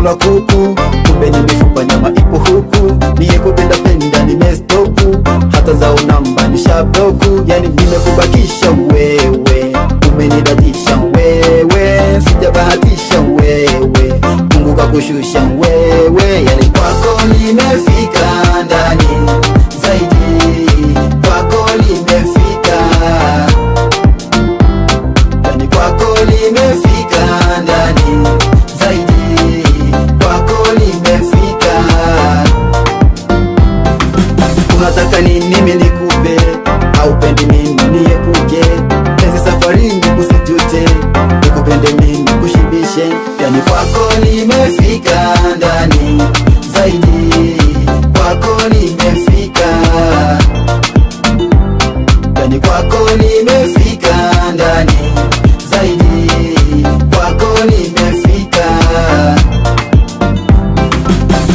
kula kuku, kumbe ni mifupa nyama ipo huku. Niye kupenda penda nimestopu, hata zao namba ni shabloku. Yani nimekubakisha wewe, umenidadisha wewe, sijabahatisha wewe, Mungu kakushusha wewe. Yani kwako nimefika ndani zaidi, kwako nimefika, yani kwako nimefika ndani zaidi, kwako nimefika. Unataka nini mimi nikupe, au pendi mimi niepuke? Pesa safarini usijute, nikupende mimi kushibishe. Yani kwako nimefika ndani zaidi, kwako nimefika, yani kwako nimefika ndani zaidi, kwako nimefika.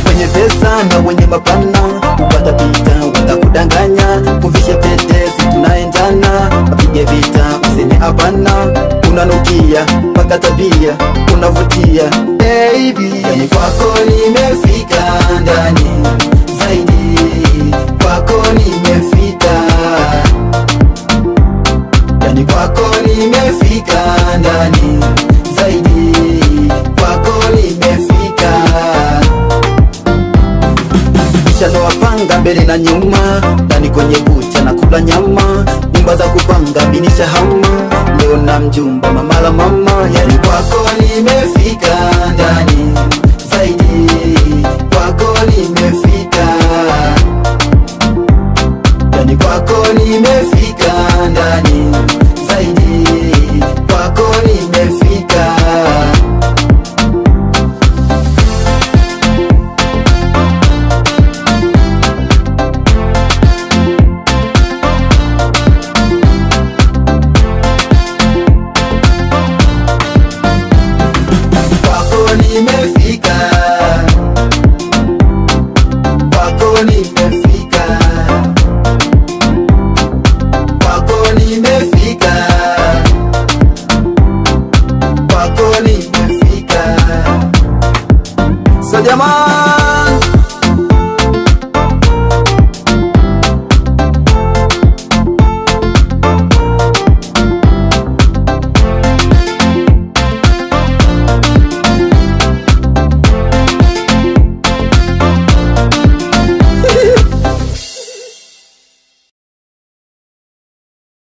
Wenye pesa na wenye mapana watapita, watakudanganya, kuvisha pete si tunaendana, wapige vita useme hapana. Unanukia mpaka tabia unavutia baby, yani kwako nimefika ndani zaidi, kwako nimefika, yani kwako nimefika ndani zaidi, kwako nimefika. Mchano wapanga mbele na nyuma, ndani kwenye bucha na kula nyama, nyumba za kupanga minisha hama, leo na mjumba mamala mama. Yani kwako nimefika ndani zaidi, kwako nimefika, yani kwako nimefika ndani zaidi, kwako nimefika. Kwako nimefika.